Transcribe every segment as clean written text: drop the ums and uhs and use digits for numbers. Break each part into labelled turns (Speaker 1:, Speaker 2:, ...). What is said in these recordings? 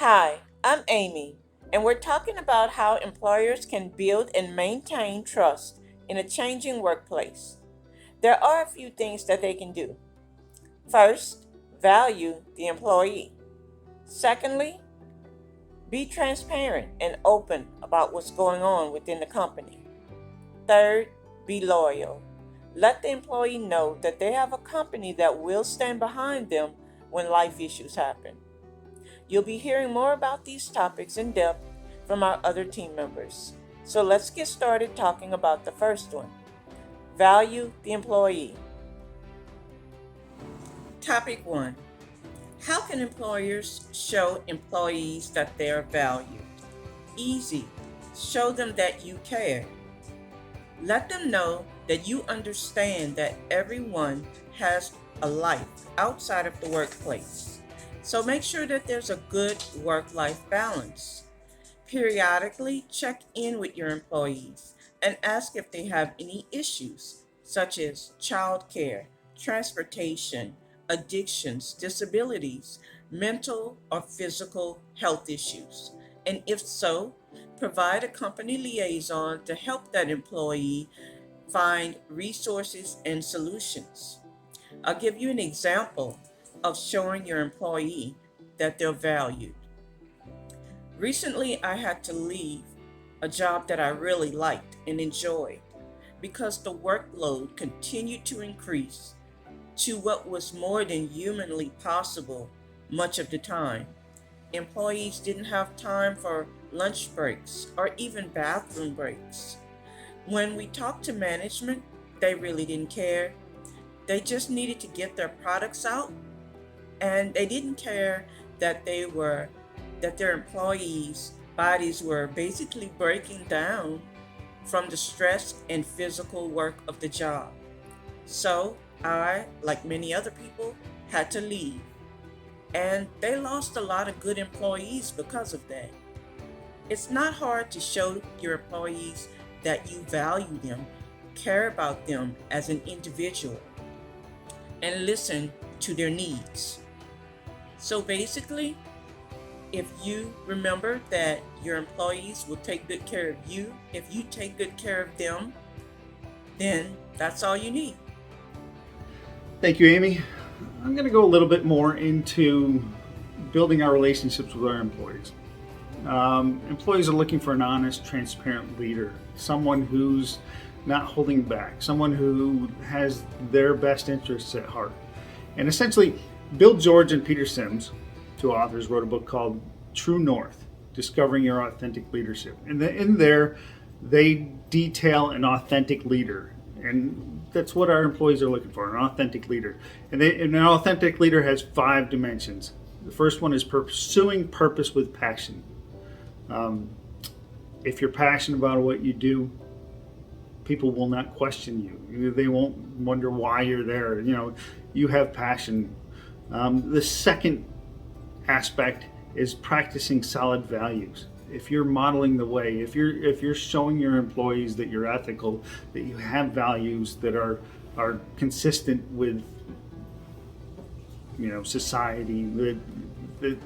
Speaker 1: Hi, I'm Aimee, and we're talking about how employers can build and maintain trust in a changing workplace. There are a few things that they can do. First, value the employee. Secondly, be transparent and open about what's going on within the company. Third, be loyal. Let the employee know that they have a company that will stand behind them when life issues happen. You'll be hearing more about these topics in depth from our other team members. So let's get started talking about the first one. Value the employee. Topic 1. How can employers show employees that they are valued? Easy. Show them that you care. Let them know that you understand that everyone has a life outside of the workplace. So make sure that there's a good work-life balance. Periodically check in with your employees and ask if they have any issues, such as childcare, transportation, addictions, disabilities, mental or physical health issues. And if so, provide a company liaison to help that employee find resources and solutions. I'll give you an example of showing your employee that they're valued. Recently, I had to leave a job that I really liked and enjoyed because the workload continued to increase to what was more than humanly possible much of the time. Employees didn't have time for lunch breaks or even bathroom breaks. When we talked to management, they really didn't care. They just needed to get their products out, and they didn't care that their employees' bodies were basically breaking down from the stress and physical work of the job. So I, like many other people, had to leave. And they lost a lot of good employees because of that. It's not hard to show your employees that you value them, care about them as an individual, and listen to their needs. So basically, if you remember that your employees will take good care of you, if you take good care of them, then that's all you need.
Speaker 2: Thank you, Aimee. I'm going to go a little bit more into building our relationships with our employees. Employees are looking for an honest, transparent leader, someone who's not holding back, someone who has their best interests at heart. And essentially, Bill George and Peter Sims, two authors, wrote a book called True North, Discovering Your Authentic Leadership. And in there, they detail an authentic leader. And that's what our employees are looking for, an authentic leader. And an authentic leader has 5 dimensions. The first one is pursuing purpose with passion. If you're passionate about what you do, people will not question you. They won't wonder why you're there. You have passion. The second aspect is practicing solid values. If you're modeling the way, if you're showing your employees that you're ethical, that you have values that are consistent with society, that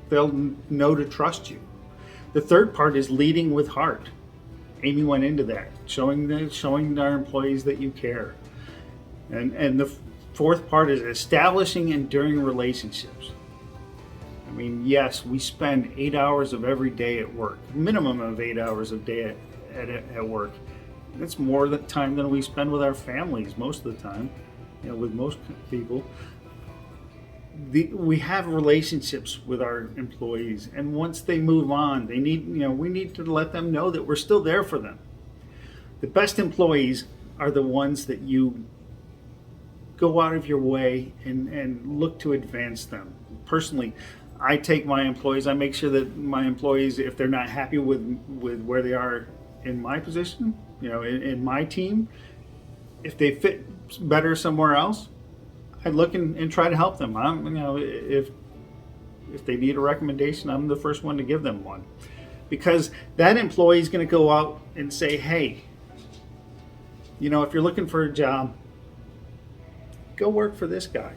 Speaker 2: they'll know to trust you. The third part is leading with heart. Aimee went into that, showing our employees that you care. And the fourth part is establishing enduring relationships. I mean, yes, we spend 8 hours of every day at work, minimum of 8 hours a day at work. That's more time than we spend with our families most of the time, with most people. We have relationships with our employees, and once they move on, we need to let them know that we're still there for them. The best employees are the ones that you go out of your way and look to advance them. Personally, I take my employees, I make sure that my employees, if they're not happy with where they are in my position, in my team, if they fit better somewhere else, I look and try to help them. If they need a recommendation, I'm the first one to give them one. Because that employee is going to go out and say, hey, if you're looking for a job, go work for this guy.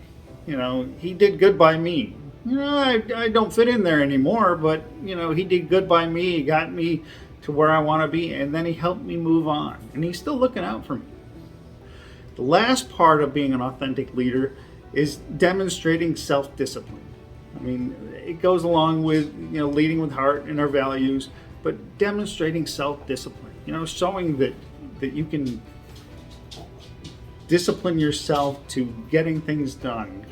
Speaker 2: He did good by me. I don't fit in there anymore, but he did good by me. He got me to where I want to be, and then he helped me move on, and he's still looking out for me. The last part of being an authentic leader is demonstrating self-discipline. I mean, it goes along with leading with heart and our values, but demonstrating self-discipline. Showing that you can discipline yourself to getting things done,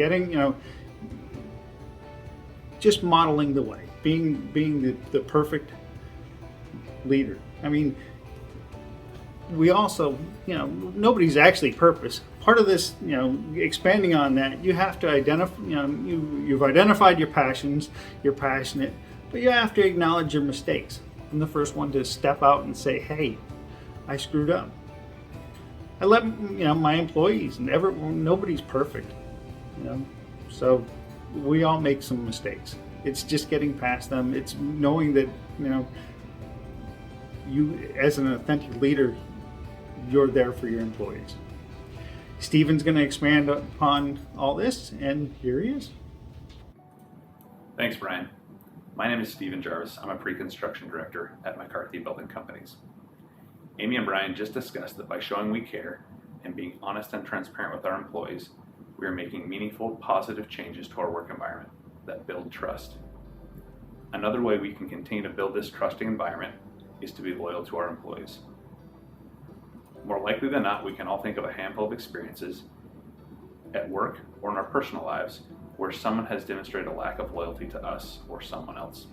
Speaker 2: just modeling the way, being the perfect leader. I mean, we also, nobody's actually purpose. Part of this, expanding on that, you have to identify, you've identified your passions, you're passionate, but you have to acknowledge your mistakes. I'm the first one to step out and say, hey, I screwed up. I let, my employees, and nobody's perfect, so we all make some mistakes. It's just getting past them. It's knowing that, you, as an authentic leader, you're there for your employees. Stephen's going to expand upon all this, and here he is.
Speaker 3: Thanks, Brian. My name is Stephen Jarvis. I'm a pre-construction director at McCarthy Building Companies. Aimee and Brian just discussed that by showing we care and being honest and transparent with our employees, we are making meaningful, positive changes to our work environment that build trust. Another way we can continue to build this trusting environment is to be loyal to our employees. More likely than not, we can all think of a handful of experiences at work or in our personal lives where someone has demonstrated a lack of loyalty to us or someone else.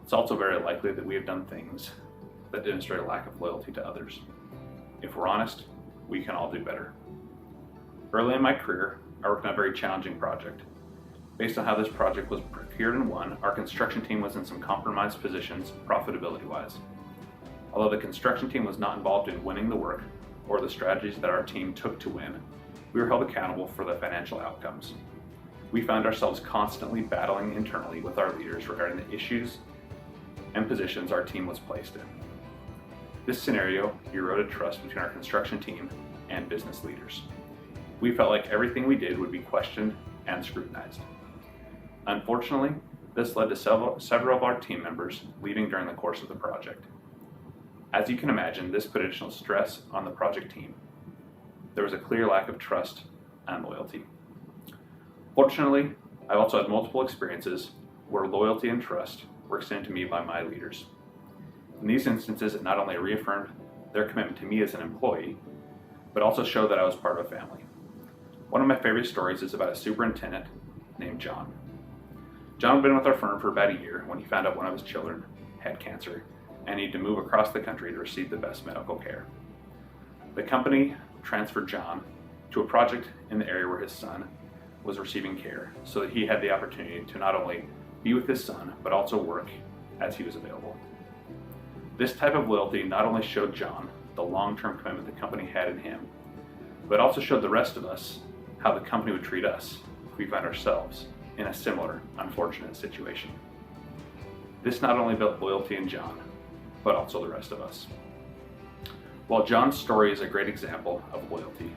Speaker 3: It's also very likely that we have done things that demonstrate a lack of loyalty to others. If we're honest, we can all do better. Early in my career, I worked on a very challenging project. Based on how this project was procured and won, our construction team was in some compromised positions profitability-wise. Although the construction team was not involved in winning the work or the strategies that our team took to win, we were held accountable for the financial outcomes. We found ourselves constantly battling internally with our leaders regarding the issues and positions our team was placed in. This scenario eroded trust between our construction team and business leaders. We felt like everything we did would be questioned and scrutinized. Unfortunately, this led to several of our team members leaving during the course of the project. As you can imagine, this put additional stress on the project team. There was a clear lack of trust and loyalty. Fortunately, I've also had multiple experiences where loyalty and trust were extended to me by my leaders. In these instances, it not only reaffirmed their commitment to me as an employee, but also showed that I was part of a family. One of my favorite stories is about a superintendent named John. John had been with our firm for about a year when he found out one of his children had cancer and needed to move across the country to receive the best medical care. The company transferred John to a project in the area where his son was receiving care so that he had the opportunity to not only be with his son, but also work as he was available. This type of loyalty not only showed John the long-term commitment the company had in him, but also showed the rest of us how the company would treat us if we found ourselves in a similar unfortunate situation. This not only built loyalty in John, but also the rest of us. While John's story is a great example of loyalty,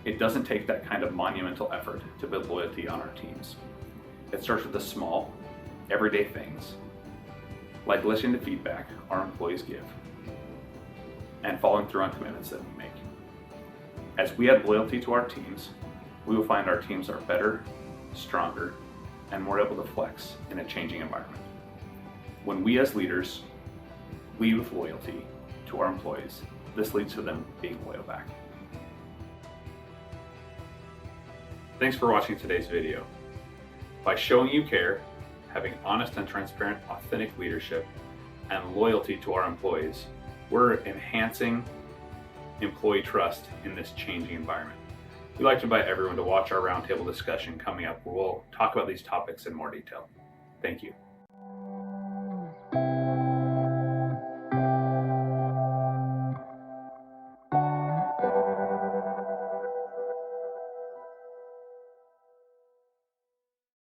Speaker 3: it doesn't take that kind of monumental effort to build loyalty on our teams. It starts with the small, everyday things, like listening to feedback our employees give, and following through on commitments that we make. As we add loyalty to our teams, we will find our teams are better, stronger, and more able to flex in a changing environment. When we as leaders lead with loyalty to our employees, this leads to them being loyal back. Thanks for watching today's video. By showing you care, having honest and transparent, authentic leadership, and loyalty to our employees, we're enhancing employee trust in this changing environment. We'd like to invite everyone to watch our roundtable discussion coming up where we'll talk about these topics in more detail. Thank you.